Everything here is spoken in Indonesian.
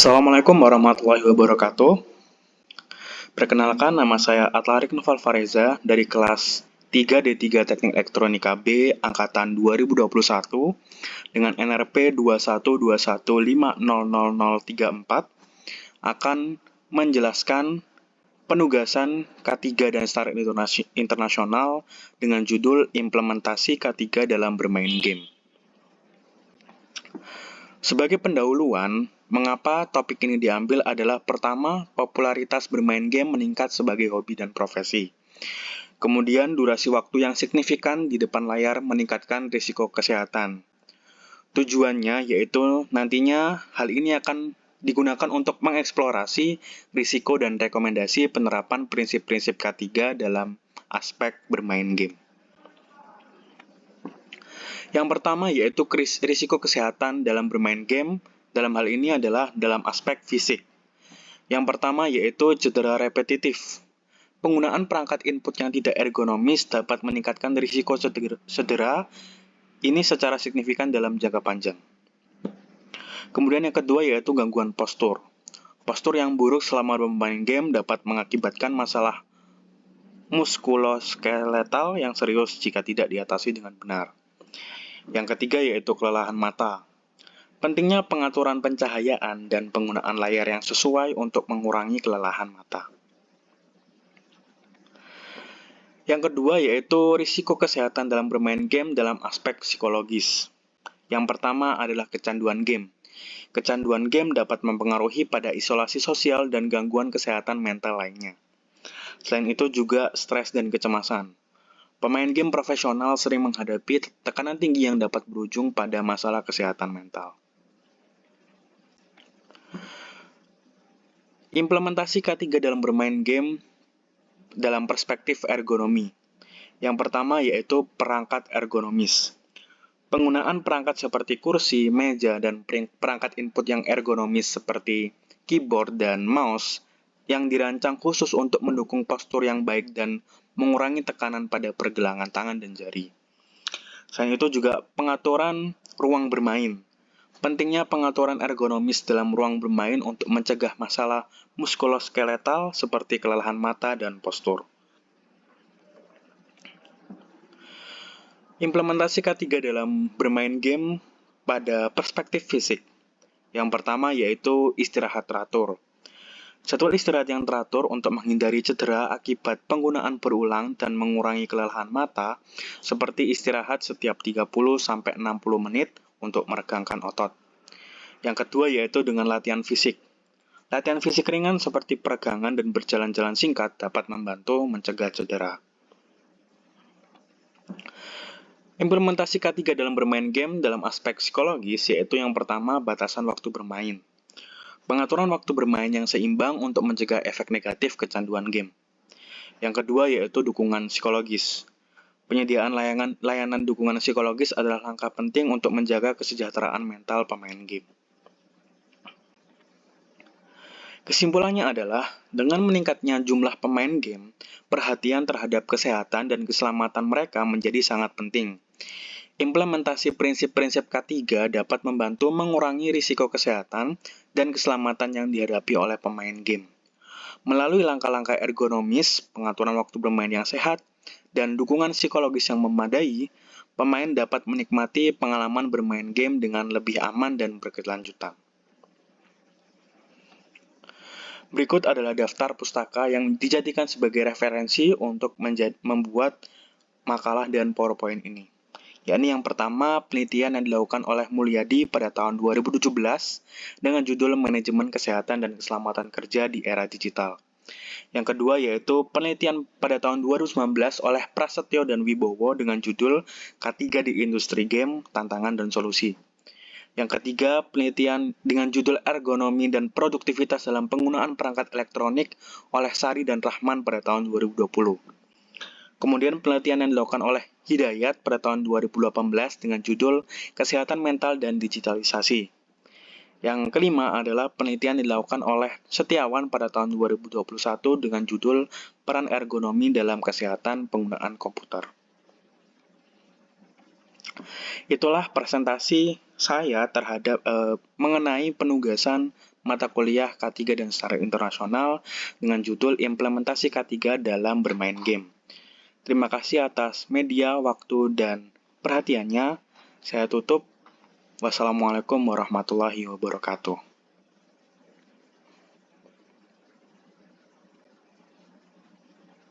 Assalamualaikum warahmatullahi wabarakatuh. Perkenalkan, nama saya Atlarik Noval Fareza dari kelas 3D3 Teknik Elektronika B angkatan 2021 dengan NRP 212150034 akan menjelaskan penugasan K3 dan Start Internasional dengan judul Implementasi K3 dalam bermain game. Sebagai pendahuluan, mengapa topik ini diambil adalah pertama, popularitas bermain game meningkat sebagai hobi dan profesi. Kemudian, durasi waktu yang signifikan di depan layar meningkatkan risiko kesehatan. Tujuannya yaitu nantinya hal ini akan digunakan untuk mengeksplorasi risiko dan rekomendasi penerapan prinsip-prinsip K3 dalam aspek bermain game. Yang pertama yaitu risiko kesehatan dalam bermain game, dalam hal ini adalah dalam aspek fisik. Yang pertama yaitu cedera repetitif. Penggunaan perangkat input yang tidak ergonomis dapat meningkatkan risiko cedera ini secara signifikan dalam jangka panjang. Kemudian yang kedua yaitu gangguan postur. Postur yang buruk selama bermain game dapat mengakibatkan masalah muskuloskeletal yang serius jika tidak diatasi dengan benar. Yang ketiga yaitu kelelahan mata. Pentingnya pengaturan pencahayaan dan penggunaan layar yang sesuai untuk mengurangi kelelahan mata. Yang kedua yaitu risiko kesehatan dalam bermain game dalam aspek psikologis. Yang pertama adalah kecanduan game. Kecanduan game dapat mempengaruhi pada isolasi sosial dan gangguan kesehatan mental lainnya. Selain itu juga stres dan kecemasan. Pemain game profesional sering menghadapi tekanan tinggi yang dapat berujung pada masalah kesehatan mental. Implementasi K3 dalam bermain game dalam perspektif ergonomi. Yang pertama yaitu perangkat ergonomis. Penggunaan perangkat seperti kursi, meja, dan perangkat input yang ergonomis seperti keyboard dan mouse yang dirancang khusus untuk mendukung postur yang baik dan mengurangi tekanan pada pergelangan tangan dan jari. Selain itu juga pengaturan ruang bermain. Pentingnya pengaturan ergonomis dalam ruang bermain untuk mencegah masalah muskuloskeletal seperti kelelahan mata dan postur. Implementasi K3 dalam bermain game pada perspektif fisik. Yang pertama yaitu istirahat teratur. Jadwal istirahat yang teratur untuk menghindari cedera akibat penggunaan berulang dan mengurangi kelelahan mata, seperti istirahat setiap 30-60 menit untuk meregangkan otot. Yang kedua yaitu dengan latihan fisik. Latihan fisik ringan seperti peregangan dan berjalan-jalan singkat dapat membantu mencegah cedera. Implementasi K3 dalam bermain game dalam aspek psikologis yaitu yang pertama batasan waktu bermain. Pengaturan waktu bermain yang seimbang untuk mencegah efek negatif kecanduan game. Yang kedua yaitu dukungan psikologis. Penyediaan layanan dukungan psikologis adalah langkah penting untuk menjaga kesejahteraan mental pemain game. Kesimpulannya adalah, dengan meningkatnya jumlah pemain game, perhatian terhadap kesehatan dan keselamatan mereka menjadi sangat penting. Implementasi prinsip-prinsip K3 dapat membantu mengurangi risiko kesehatan dan keselamatan yang dihadapi oleh pemain game. Melalui langkah-langkah ergonomis, pengaturan waktu bermain yang sehat, dan dukungan psikologis yang memadai, pemain dapat menikmati pengalaman bermain game dengan lebih aman dan berkelanjutan. Berikut adalah daftar pustaka yang dijadikan sebagai referensi untuk membuat makalah dan PowerPoint ini. Yakni yang pertama, penelitian yang dilakukan oleh Mulyadi pada tahun 2017 dengan judul Manajemen Kesehatan dan Keselamatan Kerja di Era Digital. Yang kedua yaitu penelitian pada tahun 2019 oleh Prasetyo dan Wibowo dengan judul K3 di Industri Game, Tantangan dan Solusi. Yang ketiga, penelitian dengan judul Ergonomi dan Produktivitas dalam Penggunaan Perangkat Elektronik oleh Sari dan Rahman pada tahun 2020. Kemudian penelitian yang dilakukan oleh Hidayat pada tahun 2018 dengan judul Kesehatan Mental dan Digitalisasi. Yang kelima adalah penelitian yang dilakukan oleh Setiawan pada tahun 2021 dengan judul Peran Ergonomi dalam Kesehatan Penggunaan Komputer. Itulah presentasi saya terhadap mengenai penugasan mata kuliah K3 dan Secara Internasional dengan judul Implementasi K3 dalam Bermain Game. Terima kasih atas media, waktu, dan perhatiannya. Saya tutup. Wassalamualaikum warahmatullahi wabarakatuh.